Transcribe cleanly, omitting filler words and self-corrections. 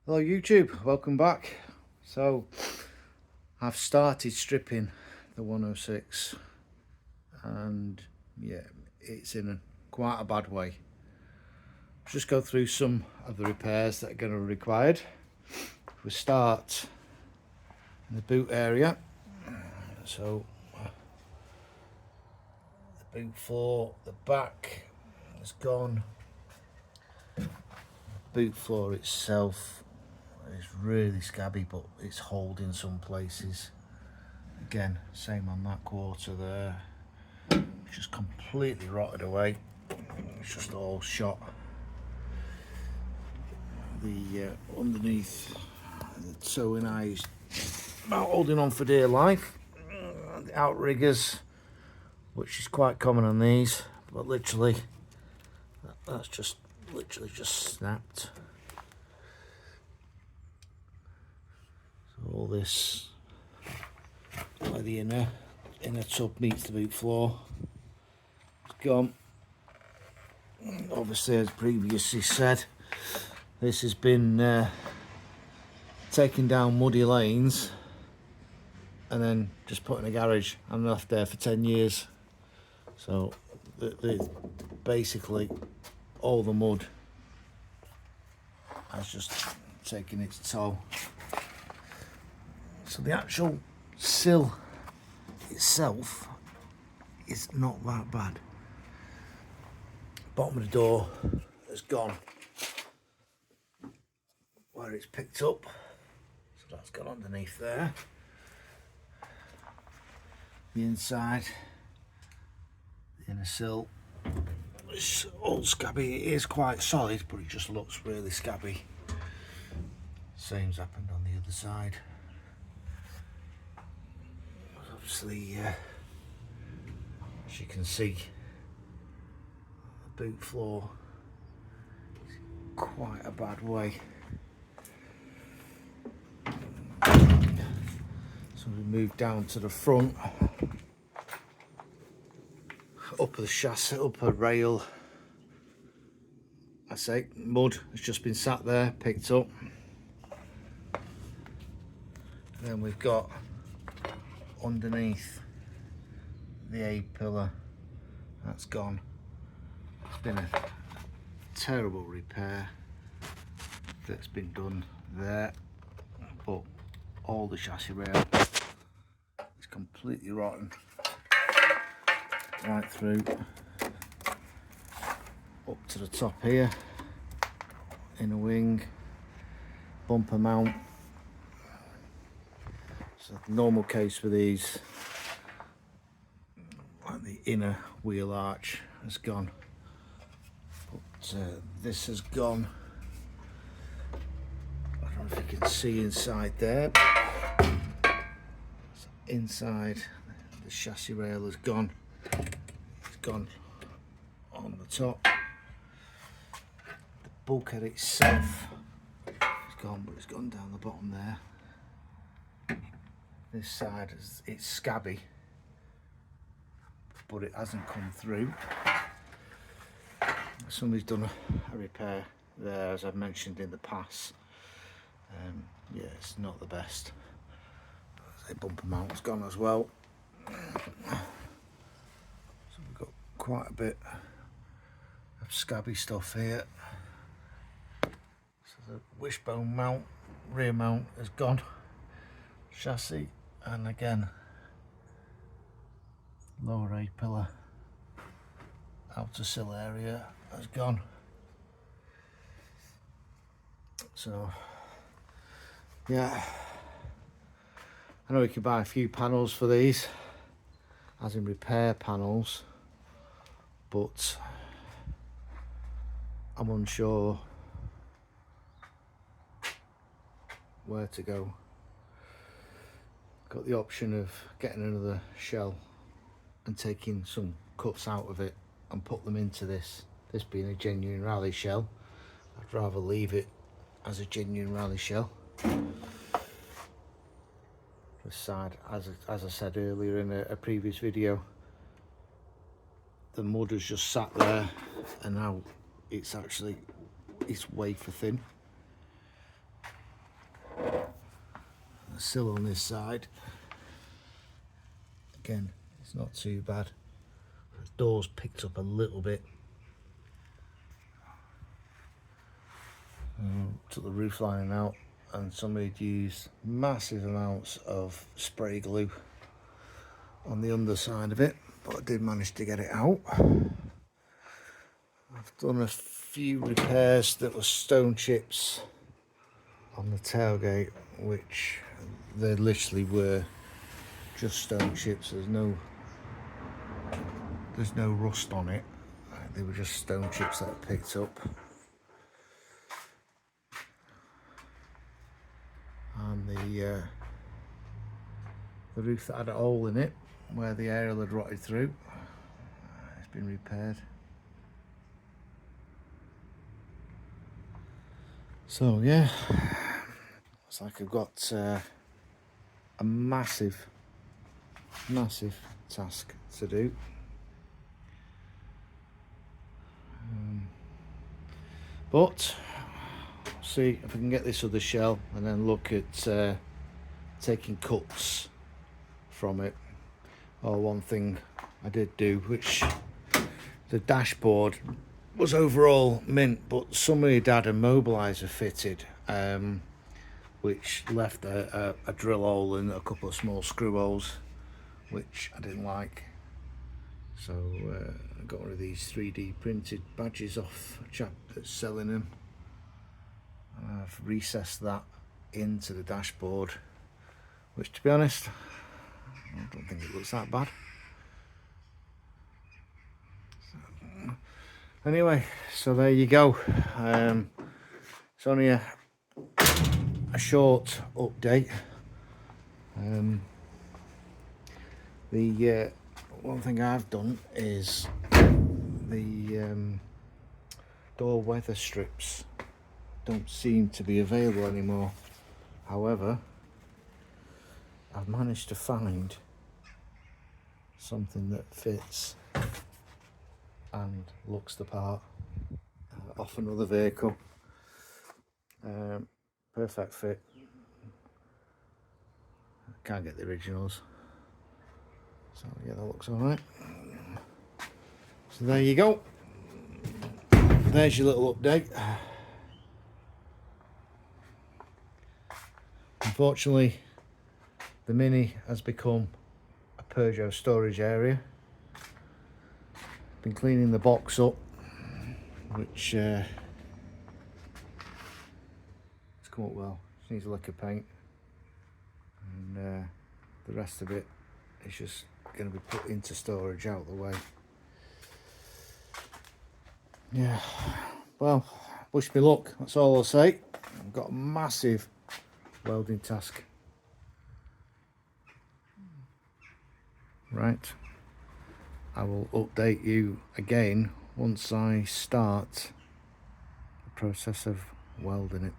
Hello YouTube, welcome back. So I've started stripping the 106 and yeah, it's in quite a bad way. Just go through some of the repairs that are going to be required. We start in the boot area. So the boot floor, the back is gone. The boot floor itself is really scabby, but it's holding some places. Again, same on that quarter there. It's just completely rotted away. It's just all shot. The underneath the towing eye is about holding on for dear life. The outriggers, which is quite common on these, but literally that's just literally just snapped. So all this, where the inner tub meets the boot floor, it's gone. Obviously, as previously said, this has been taken down muddy lanes and then just put in a garage and left there for 10 years. So basically all the mud has just taken its toll. So the actual sill itself is not that bad. Bottom of the door has gone where it's picked up, so that's gone underneath there. The inside, the inner sill, it's all scabby. It is quite solid, but it just looks really scabby. Same's happened on the other side. Obviously, as you can see, the boot floor is quite a bad way. So we move down to the front, upper chassis, upper rail. I say mud has just been sat there, picked up. And then we've got underneath the A-pillar, that's gone. It's been a terrible repair that's been done there, but all the chassis rail is completely rotten right through up to the top here. Inner wing, bumper mount. So the normal case for these, like the inner wheel arch has gone, but this has gone. I don't know if you can see inside there. So inside, the chassis rail has gone. It's gone on the top. The bulkhead itself is gone, but it's gone down the bottom there. This side it's scabby, but it hasn't come through. Somebody's done a repair there, as I've mentioned in the past. Yeah, it's not the best. The bumper mount's gone as well. So we've got quite a bit of scabby stuff here. So the wishbone mount, rear mount is gone. Chassis, and again lower A-pillar, outer sill area has gone. So yeah, I know you can buy a few panels for these, as in repair panels, but I'm unsure where to go. Got the option of getting another shell and taking some cuts out of it and put them into this being a genuine rally shell. I'd rather leave it as a genuine rally shell. This side, as I said earlier in a previous video, the mud has just sat there and now it's wafer thin. the sill on this side. Again, it's not too bad. The door's picked up a little bit. Took the roof lining out, and somebody'd used massive amounts of spray glue on the underside of it, but I did manage to get it out. I've done a few repairs that were stone chips on the tailgate, which they literally were just stone chips. There's no rust on it. They were just stone chips that I picked up. And the roof that had a hole in it where the aerial had rotted through, it's been repaired. So yeah, it's like I've got a massive task to do. But see if I can get this other shell and then look at taking cuts from it. Or one thing I did do, which the dashboard was overall mint, but somebody had had a mobiliser fitted, which left a drill hole and a couple of small screw holes, which I didn't like. So I got one of these 3D printed badges off a chap that's selling them. I've recessed that into the dashboard, which, to be honest, I don't think it looks that bad. Anyway, so there you go. It's only a short update. The one thing I've done is the door weather strips don't seem to be available anymore. However, I've managed to find something that fits and looks the part off another vehicle. Perfect fit. Can't get the originals, so yeah, that looks all right. So there you go. There's your little update. Unfortunately, the Mini has become a Peugeot storage area. Been cleaning the box up, which it's come up well. Just needs a lick of paint, and the rest of it is just going to be put into storage out the way. Yeah, well, wish me luck, that's all I'll say. I've got a massive welding task. Right, I will update you again once I start the process of welding it.